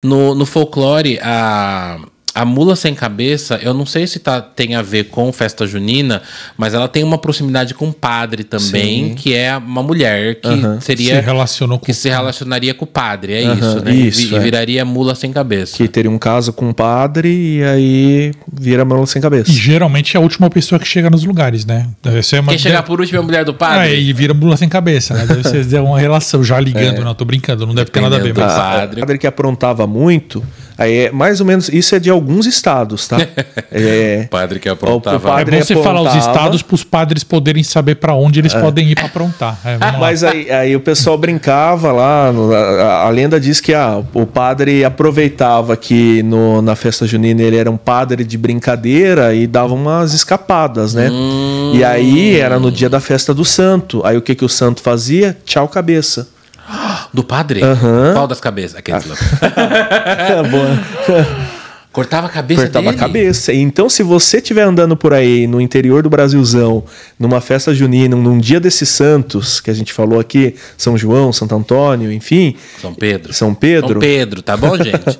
No folclore, a mula sem cabeça, eu não sei se tem a ver com festa junina, mas ela tem uma proximidade com o padre também, que é uma mulher que se relacionaria com o padre, isso, né? E viraria mula sem cabeça. Que teria um caso com o padre e aí vira mula sem cabeça. E geralmente é a última pessoa que chega nos lugares, né? Quem chegar por último é a mulher do padre. E vira mula sem cabeça, né? Deve ser uma relação, já ligando, não, tô brincando, não deve ter nada a ver. Mas... O padre que aprontava muito... Aí é mais ou menos, isso é de alguns estados, tá? Padre que aprontava. É bom você falar os estados para os padres poderem saber para onde eles podem ir para aprontar. Mas aí o pessoal brincava lá, a lenda diz que o padre aproveitava que na festa junina ele era um padre de brincadeira e dava umas escapadas, né? E aí era no dia da festa do santo. Aí o que o santo fazia? Tchau cabeça. Do padre? Qual das cabeças? Aqueles lá. Cortava a cabeça dele? Cortava a cabeça. Então, se você estiver andando por aí no interior do Brasilzão, numa festa junina, num dia desses santos, que a gente falou aqui, São João, Santo Antônio, enfim... São Pedro. São Pedro, tá bom, gente?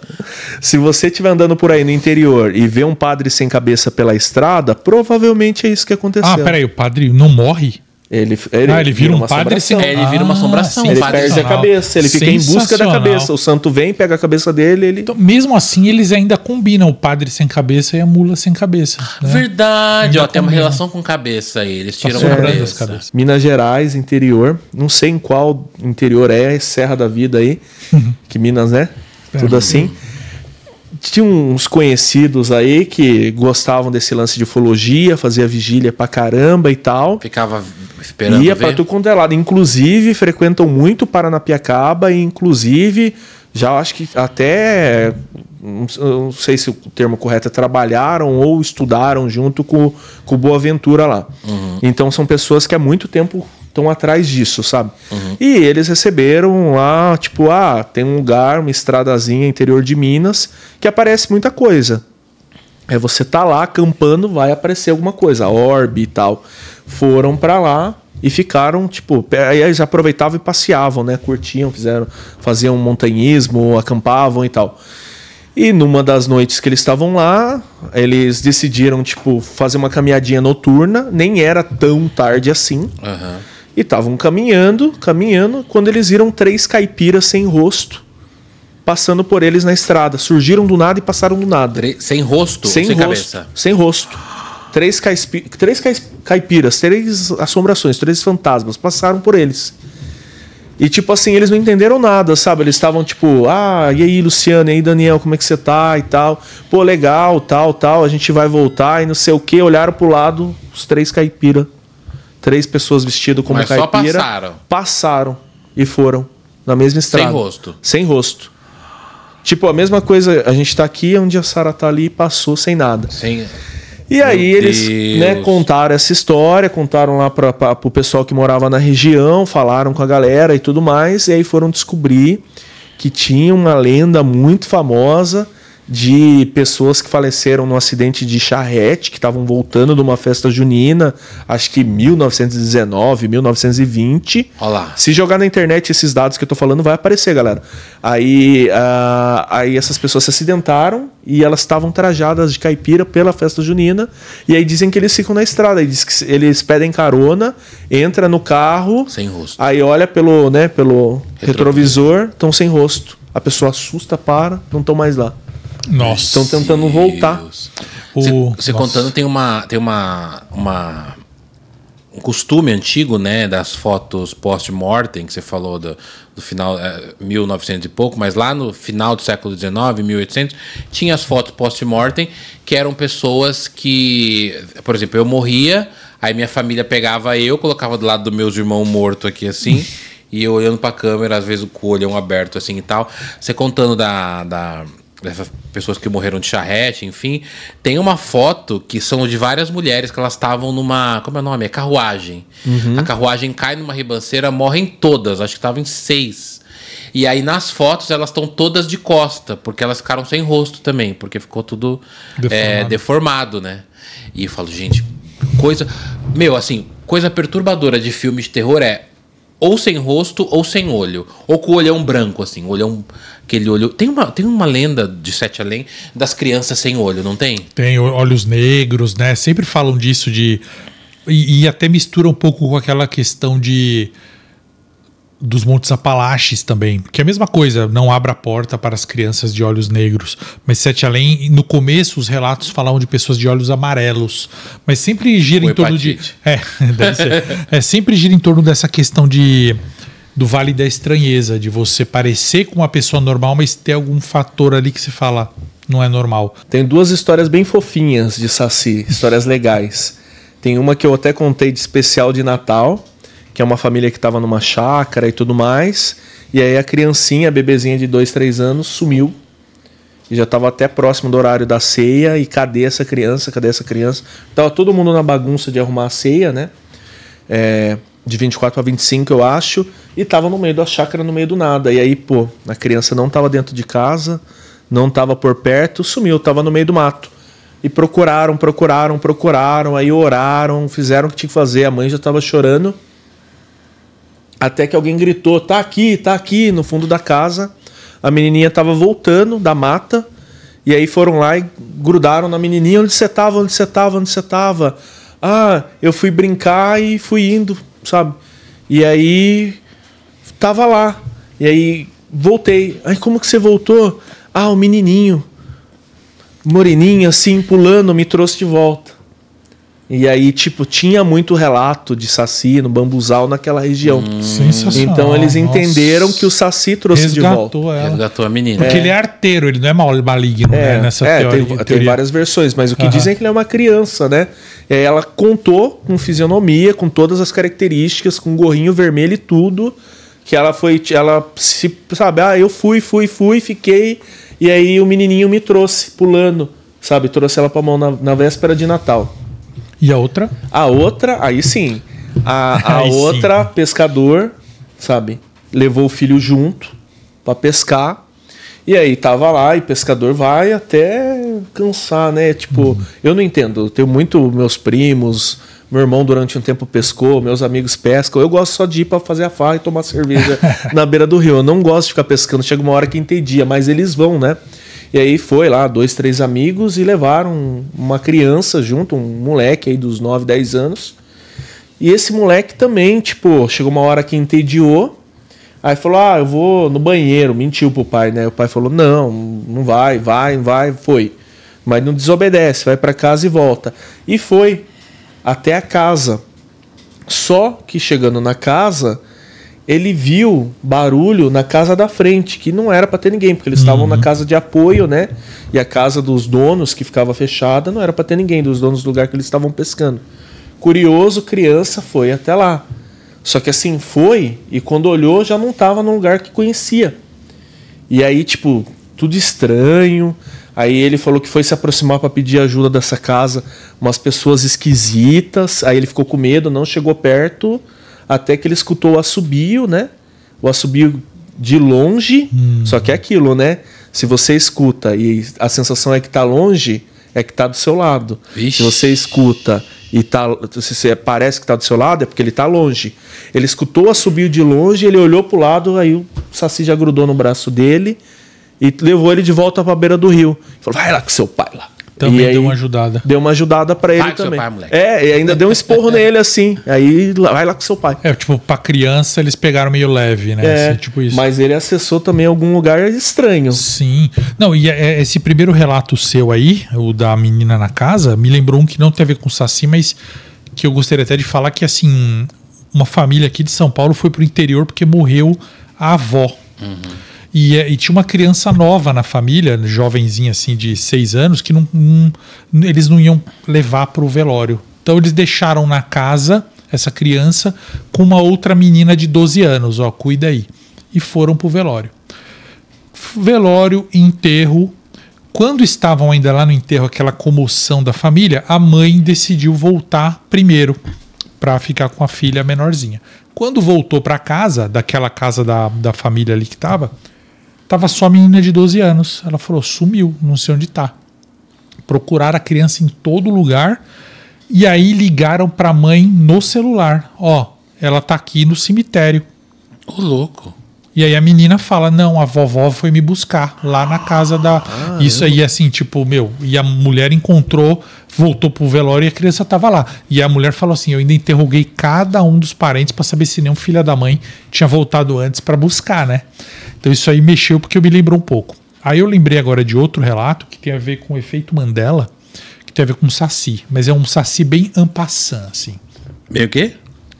Se você estiver andando por aí no interior e ver um padre sem cabeça pela estrada, provavelmente é isso que aconteceu. Peraí, o padre não morre? Ele vira um padre sem... Ele vira uma assombração. Ele perde a cabeça, ele fica em busca da cabeça. O santo vem, pega a cabeça dele, Então, mesmo assim, eles ainda combinam o padre sem cabeça e a mula sem cabeça. Né? Verdade, tem uma relação com cabeça aí. Eles tiram a cabeça. Minas Gerais, interior. Não sei em qual interior é Serra da Vida aí. Que Minas, né? Tudo assim. Tinha uns conhecidos aí que gostavam desse lance de ufologia, fazia vigília pra caramba e tal. Ficava esperando. Ia pra tudo quanto é lado. Inclusive, frequentam muito Paranapiacaba e, inclusive, já acho que até. Não sei se o termo correto é trabalharam ou estudaram junto com o Boaventura lá. Então, são pessoas que há muito tempo estão atrás disso, sabe? E eles receberam lá, tipo, tem um lugar, uma estradazinha interior de Minas, que aparece muita coisa. Você tá lá acampando, vai aparecer alguma coisa, orbe e tal. Foram pra lá e ficaram, tipo, aí eles aproveitavam e passeavam, né? Curtiam, faziam montanhismo, acampavam e tal. E numa das noites que eles estavam lá, eles decidiram, tipo, fazer uma caminhadinha noturna, nem era tão tarde assim. E estavam caminhando, quando eles viram 3 caipiras sem rosto passando por eles na estrada. Surgiram do nada e passaram do nada. Sem rosto? Sem cabeça? Sem rosto. 3 caipiras, 3 assombrações, 3 fantasmas passaram por eles. E tipo assim, eles não entenderam nada, sabe? Eles estavam tipo, e aí Luciano, e aí Daniel, como é que você tá e tal? Pô, legal, tal, a gente vai voltar e não sei o que. Olharam pro lado, os 3 caipiras. 3 pessoas vestidas como caipira. Só passaram e foram na mesma estrada. Sem rosto. Sem rosto. Tipo, a mesma coisa, a gente tá aqui, onde a Sara tá ali, passou sem nada. E aí eles, né, contaram essa história, contaram lá pro pessoal que morava na região, falaram com a galera e tudo mais, e aí foram descobrir que tinha uma lenda muito famosa de pessoas que faleceram num acidente de charrete, que estavam voltando de uma festa junina, acho que 1919, 1920. Olá. Se jogar na internet esses dados que eu tô falando, vai aparecer, galera. Aí essas pessoas se acidentaram e elas estavam trajadas de caipira pela festa junina, e aí dizem que eles ficam na estrada, diz que eles pedem carona, entra no carro, sem rosto. Aí olha pelo retrovisor, estão sem rosto. A pessoa assusta, não estão mais lá. Nossa. Estão tentando voltar. Você contando, tem um costume antigo, né, das fotos post-mortem, que você falou do final, 1900 e pouco, mas lá no final do século XIX, 1800, tinha as fotos post-mortem, que eram pessoas que, por exemplo, eu morria, aí minha família pegava colocava do lado dos meus irmãos mortos aqui, assim, e eu olhando pra câmera, às vezes com o olhão aberto, assim, e tal. Você contando dessas pessoas que morreram de charrete, enfim, tem uma foto que são de várias mulheres que elas estavam numa, como é o nome? É carruagem. A carruagem cai numa ribanceira, morrem todas, acho que estavam em 6. E aí nas fotos elas estão todas de costa, porque elas ficaram sem rosto também, porque ficou tudo deformado, né? E eu falo, gente, coisa perturbadora de filme de terror ou sem rosto ou sem olho. Ou com o olhão branco, assim. Aquele olho... Tem uma lenda de Sete Além das crianças sem olho, não tem? Tem olhos negros, né? Sempre falam disso de... E até mistura um pouco com aquela questão dos Montes Apalaches também. Que é a mesma coisa, não abra a porta para as crianças de olhos negros. Mas Sete Além, no começo, os relatos falavam de pessoas de olhos amarelos. Mas sempre gira em torno de... deve ser. Sempre gira em torno dessa questão do Vale da Estranheza, de você parecer com uma pessoa normal, mas ter algum fator ali que se fala não é normal. Tem 2 histórias bem fofinhas de Saci, histórias legais. Tem uma que eu até contei de especial de Natal, que é uma família que estava numa chácara e tudo mais, e aí a criancinha, a bebezinha de 2, 3 anos, sumiu, e já estava até próximo do horário da ceia, e cadê essa criança, Tava todo mundo na bagunça de arrumar a ceia, né, de 24 a 25 eu acho, e tava no meio da chácara, no meio do nada, e aí, a criança não tava dentro de casa, não tava por perto, sumiu, tava no meio do mato. E procuraram, aí oraram, fizeram o que tinha que fazer, a mãe já tava chorando, até que alguém gritou, tá aqui, no fundo da casa. A menininha tava voltando da mata, e aí foram lá e grudaram na menininha. Onde você tava? Ah, eu fui brincar e fui indo, sabe? E aí, tava lá. E aí, voltei. Aí, como que você voltou? Ah, o menininho, moreninho, assim, pulando, me trouxe de volta. E aí, tinha muito relato de Saci no bambuzal naquela região. Sensacional. Então eles entenderam que o Saci trouxe de volta. Resgatou a menina. Porque ele é arteiro, ele não é maligno, né? Nessa teoria. Tem várias versões, mas o que dizem é que ele é uma criança, né? E aí ela contou com fisionomia, com todas as características, com gorrinho vermelho e tudo, que ela sabe, eu fui, fiquei, e aí o menininho me trouxe, pulando, sabe? Trouxe ela pra mão na véspera de Natal. E a outra? A outra, aí sim. A outra, sim. Pescador, sabe? Levou o filho junto pra pescar. E aí tava lá, e pescador vai até cansar, né? Eu não entendo. Eu tenho meus primos, meu irmão durante um tempo pescou, meus amigos pescam. Eu gosto só de ir pra fazer a farra e tomar cerveja na beira do rio. Eu não gosto de ficar pescando. Chega uma hora que entendia, mas eles vão, né? E aí foi lá, 2, 3 amigos e levaram uma criança junto, um moleque aí dos 9, 10 anos. E esse moleque também, chegou uma hora que entediou. Aí falou, eu vou no banheiro, mentiu pro pai, né? O pai falou, não vai, foi. Mas não desobedece, vai pra casa e volta. E foi até a casa. Só que chegando na casa, ele viu barulho na casa da frente, que não era para ter ninguém, porque eles estavam na casa de apoio, né? E a casa dos donos, que ficava fechada, não era para ter ninguém, dos donos do lugar que eles estavam pescando. Curioso, criança foi até lá. Só que assim, foi, e quando olhou, já não estava num lugar que conhecia. E aí, tudo estranho. Aí ele falou que foi se aproximar para pedir ajuda dessa casa, umas pessoas esquisitas. Aí ele ficou com medo, não chegou perto, até que ele escutou o assobio, né? O assobio de longe, só que é aquilo, né? Se você escuta e a sensação é que tá longe, é que tá do seu lado. Ixi. Se você escuta e se parece que tá do seu lado, é porque ele tá longe. Ele escutou o assobio de longe, ele olhou pro lado, aí o Saci já grudou no braço dele e levou ele de volta pra beira do rio. Falou, vai lá com seu pai lá. Também deu uma ajudada. Deu uma ajudada pra ele também. Pai, moleque. E ainda deu um esporro nele assim. Aí vai lá com seu pai. Pra criança eles pegaram meio leve, né? Assim, isso. Mas ele acessou também algum lugar estranho. Sim. Não, e esse primeiro relato seu aí, o da menina na casa, me lembrou um que não tem a ver com o Saci, mas que eu gostaria até de falar que, assim, uma família aqui de São Paulo foi pro interior porque morreu a avó. E tinha uma criança nova na família, jovenzinha assim de 6 anos, que eles não iam levar para o velório. Então eles deixaram na casa essa criança com uma outra menina de 12 anos, cuida aí. E foram para o velório. Velório, enterro. Quando estavam ainda lá no enterro, aquela comoção da família, a mãe decidiu voltar primeiro para ficar com a filha menorzinha. Quando voltou para casa, daquela casa da família ali que estava só a menina de 12 anos. Ela falou, sumiu, não sei onde está. Procuraram a criança em todo lugar e aí ligaram para a mãe no celular. Ela está aqui no cemitério. Ô, louco. E aí a menina fala, não, a vovó foi me buscar lá na casa da... Isso aí, assim, tipo, e a mulher encontrou, voltou pro velório e a criança tava lá. E a mulher falou assim, eu ainda interroguei cada um dos parentes pra saber se nenhum filho da mãe tinha voltado antes pra buscar, né? Então isso aí mexeu porque eu me lembrou um pouco. Aí eu lembrei agora de outro relato que tem a ver com o efeito Mandela, que tem a ver com o Saci, mas é um Saci bem en passant, assim. Meio o quê?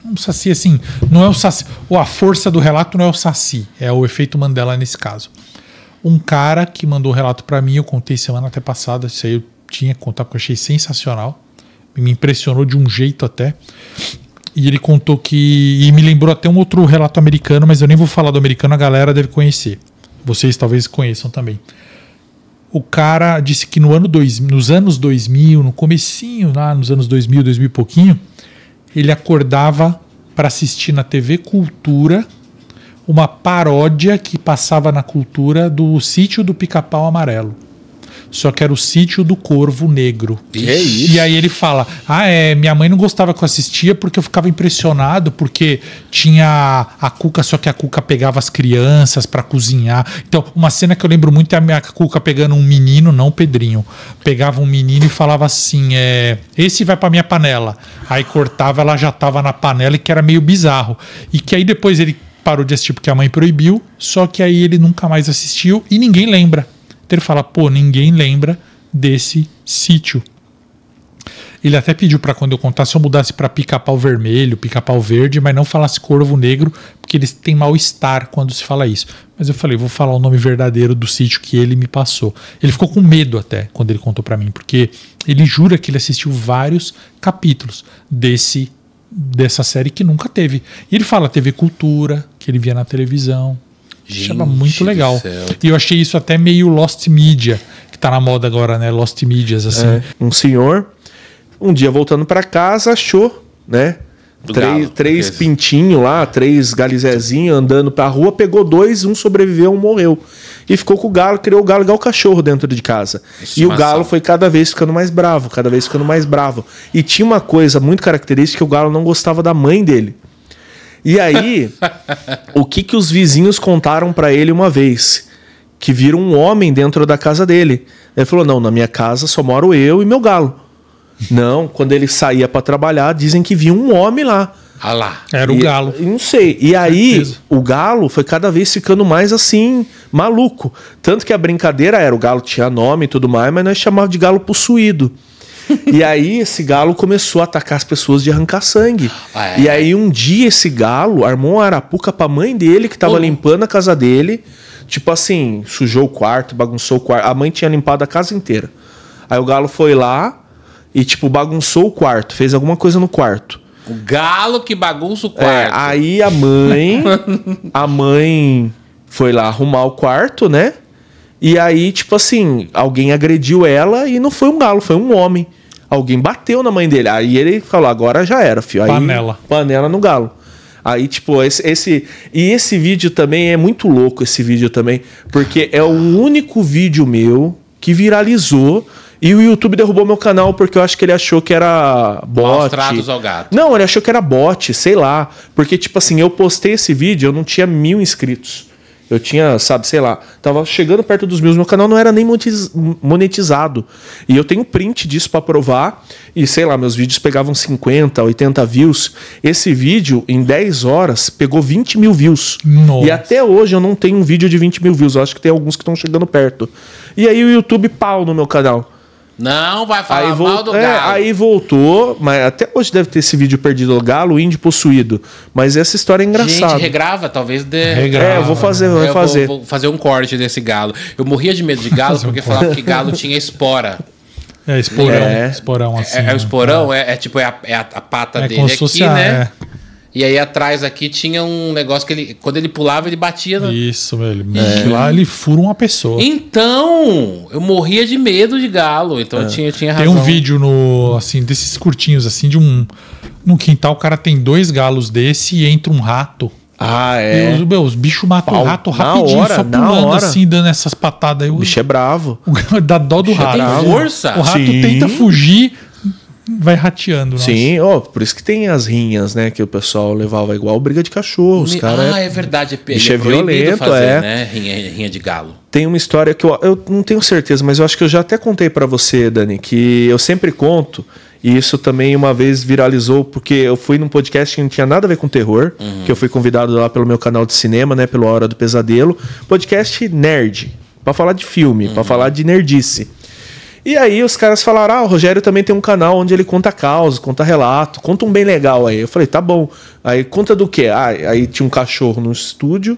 Um Saci, assim, não é o Saci. A força do relato não é o Saci, é o efeito Mandela nesse caso. Um cara que mandou o relato pra mim, eu contei semana até passada, isso aí eu tinha que contar porque eu achei sensacional. Me impressionou de um jeito até. E ele contou que... E me lembrou até um outro relato americano, mas eu nem vou falar do americano, a galera deve conhecer. Vocês talvez conheçam também. O cara disse que nos anos 2000, no comecinho, lá nos anos 2000 e pouquinho, ele acordava para assistir na TV Cultura uma paródia que passava na Cultura do Sítio do Pica-Pau Amarelo. Só que era o Sítio do Corvo Negro. Ixi. E aí ele fala, minha mãe não gostava que eu assistia porque eu ficava impressionado, porque tinha a Cuca, só que a Cuca pegava as crianças para cozinhar. Então, uma cena que eu lembro muito é a minha Cuca pegando um menino, não o Pedrinho, pegava um menino e falava assim, esse vai para minha panela. Aí cortava, ela já tava na panela, e que era meio bizarro. E que aí depois ele parou de assistir porque a mãe proibiu, só que aí ele nunca mais assistiu e ninguém lembra. Então ele fala, ninguém lembra desse sítio. Ele até pediu para quando eu contasse eu mudasse para Pica-Pau Vermelho, Pica-Pau Verde, mas não falasse Corvo Negro, porque eles têm mal-estar quando se fala isso. Mas eu falei, vou falar o nome verdadeiro do sítio que ele me passou. Ele ficou com medo até quando ele contou para mim, porque ele jura que ele assistiu vários capítulos dessa série que nunca teve. E ele fala TV Cultura, que ele via na televisão. Achava muito legal. E eu achei isso até meio Lost Media, que tá na moda agora, né? Lost Medias, assim. Um senhor, um dia voltando para casa, achou, né? Três pintinhos lá, 3 galizezinhos andando pra rua, pegou 2, um sobreviveu, um morreu. E ficou com o galo, criou o galo igual o cachorro dentro de casa. E o galo foi cada vez ficando mais bravo, cada vez ficando mais bravo. E tinha uma coisa muito característica, que o galo não gostava da mãe dele. E aí, o que os vizinhos contaram pra ele uma vez? Que viram um homem dentro da casa dele. Ele falou, não, na minha casa só moro eu e meu galo. Não, quando ele saía pra trabalhar, dizem que via um homem lá. Ah lá. Era o galo. Não sei. E aí, o galo foi cada vez ficando mais assim, maluco. Tanto que a brincadeira era, o galo tinha nome e tudo mais, mas nós chamávamos de galo possuído. E aí esse galo começou a atacar as pessoas de arrancar sangue. E aí um dia esse galo armou uma arapuca pra mãe dele, que tava limpando a casa dele. Tipo assim, sujou o quarto, bagunçou o quarto. A mãe tinha limpado a casa inteira. Aí o galo foi lá e tipo bagunçou o quarto, fez alguma coisa no quarto. O galo que bagunça o quarto. Aí a mãe foi lá arrumar o quarto, né? E aí tipo assim, alguém agrediu ela e não foi um galo, foi um homem. Alguém bateu na mãe dele. Aí ele falou, agora já era, filho. Aí, panela no galo. Aí, tipo, esse vídeo também é muito louco, esse vídeo também. Porque é o único vídeo meu que viralizou. E o YouTube derrubou meu canal porque eu acho que ele achou que era bot. Maus tratos ao gato. Não, ele achou que era bot, sei lá. Porque, tipo assim, eu postei esse vídeo, eu não tinha 1000 inscritos. Eu tinha, sei lá, tava chegando perto dos meus, meu canal não era nem monetizado. E eu tenho print disso pra provar. E sei lá, meus vídeos pegavam 50, 80 views. Esse vídeo, em 10 horas, pegou 20 mil views. Nossa. E até hoje eu não tenho um vídeo de 20 mil views. Eu acho que tem alguns que estão chegando perto. E aí o YouTube pau no meu canal. Não vai falar mal do galo. Aí voltou, mas até hoje deve ter esse vídeo perdido do galo, o índio possuído. Mas essa história é engraçada. Gente, regrava, talvez dê. Regrava. Eu vou fazer, vou fazer um corte desse galo. Eu morria de medo de galo porque falava que galo tinha espora. Esporão. Esporão assim. O esporão, tipo a pata dele aqui, né? E aí atrás aqui tinha um negócio que ele, quando ele pulava, ele batia. Isso, velho. Lá ele fura uma pessoa. Então, eu morria de medo de galo. Então eu tinha razão. Tem um vídeo assim, desses curtinhos, assim, de no quintal, o cara tem 2 galos desse e entra um rato. E os bichos matam o rato rapidinho, só pulando assim, dando essas patadas aí. O bicho é bravo. Dá dó do rato. Tem força. O rato tenta fugir. vai rateando. Sim, por isso que tem as rinhas, né? Que o pessoal levava igual briga de cachorro. Os cara é verdade. Bicho é violento, fazer, né? Rinha de galo. Tem uma história que eu não tenho certeza, mas eu acho que eu já até contei pra você, Dani, que eu sempre conto, e isso também uma vez viralizou, porque eu fui num podcast que não tinha nada a ver com terror, que eu fui convidado lá pelo meu canal de cinema, né? Pelo Hora do Pesadelo. Podcast nerd, pra falar de filme, pra falar de nerdice. E aí os caras falaram, o Rogério também tem um canal onde ele conta causas, conta relato, conta um bem legal aí. Eu falei, tá bom. Aí conta do quê? Aí tinha um cachorro no estúdio.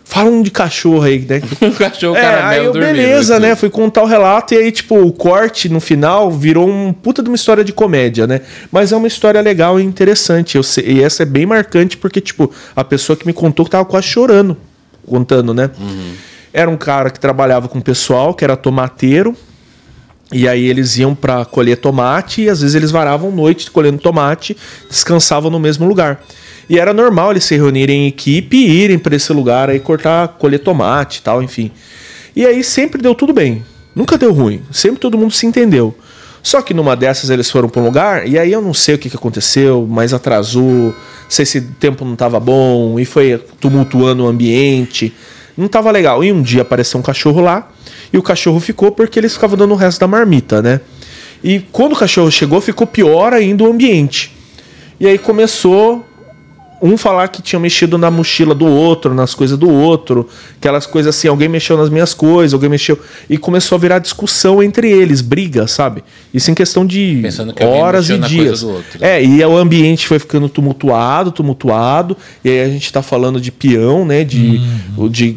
Fala um de cachorro aí, né? Um cachorro caramelo aí eu, dormindo. beleza, né? Fui contar o relato e aí, tipo, o corte no final virou um puta de uma história de comédia, né? Mas é uma história legal e interessante. E essa é bem marcante porque, tipo, a pessoa que me contou que tava quase chorando, contando, né? Era um cara que trabalhava com o pessoal, que era tomateiro. E aí eles iam para colher tomate e às vezes eles varavam noite colhendo tomate, descansavam no mesmo lugar. E era normal eles se reunirem em equipe e irem para esse lugar aí colher tomate e tal, enfim. E aí sempre deu tudo bem, nunca deu ruim, sempre todo mundo se entendeu. Só que numa dessas eles foram para um lugar e aí eu não sei o que aconteceu, mas atrasou, não sei se o tempo não estava bom e foi tumultuando o ambiente, não estava legal. E um dia apareceu um cachorro lá. E o cachorro ficou porque eles ficavam dando o resto da marmita, né? E quando o cachorro chegou, ficou pior ainda o ambiente. E aí começou um falar que tinha mexido na mochila do outro, nas coisas do outro, aquelas coisas assim, alguém mexeu nas minhas coisas, alguém mexeu... E começou a virar discussão entre eles, briga, sabe? Isso em questão de horas e dias. E o ambiente foi ficando tumultuado, e aí a gente tá falando de peão, né? De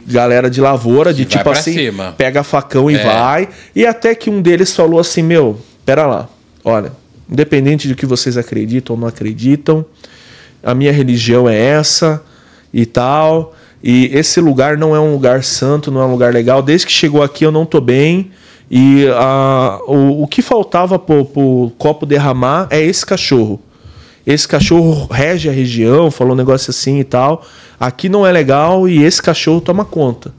galera de lavoura, de tipo assim, cima. Pega facão e vai. E até que um deles falou assim, pera lá, olha, independente do que vocês acreditam ou não acreditam, a minha religião é essa e tal, e esse lugar não é um lugar santo, não é um lugar legal, desde que chegou aqui eu não tô bem, e o que faltava pro copo derramar é esse cachorro rege a região, falou um negócio assim e tal, aqui não é legal e esse cachorro toma conta.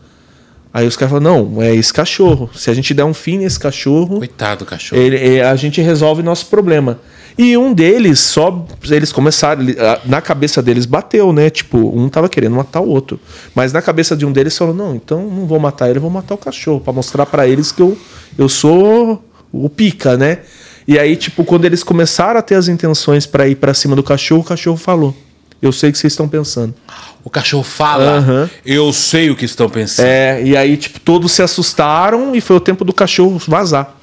Aí os caras falam, não, é esse cachorro, se a gente der um fim nesse cachorro, coitado do cachorro, a gente resolve nosso problema. E um deles, eles começaram, na cabeça deles bateu, né? Tipo, um tava querendo matar o outro. Mas na cabeça de um deles falou, não, então não vou matar ele, vou matar o cachorro, pra mostrar pra eles que eu sou o pica, né? E aí, tipo, quando eles começaram a ter as intenções pra ir pra cima do cachorro, o cachorro falou, eu sei o que vocês estão pensando. O cachorro fala, eu sei o que estão pensando. E aí, tipo, todos se assustaram e foi o tempo do cachorro vazar.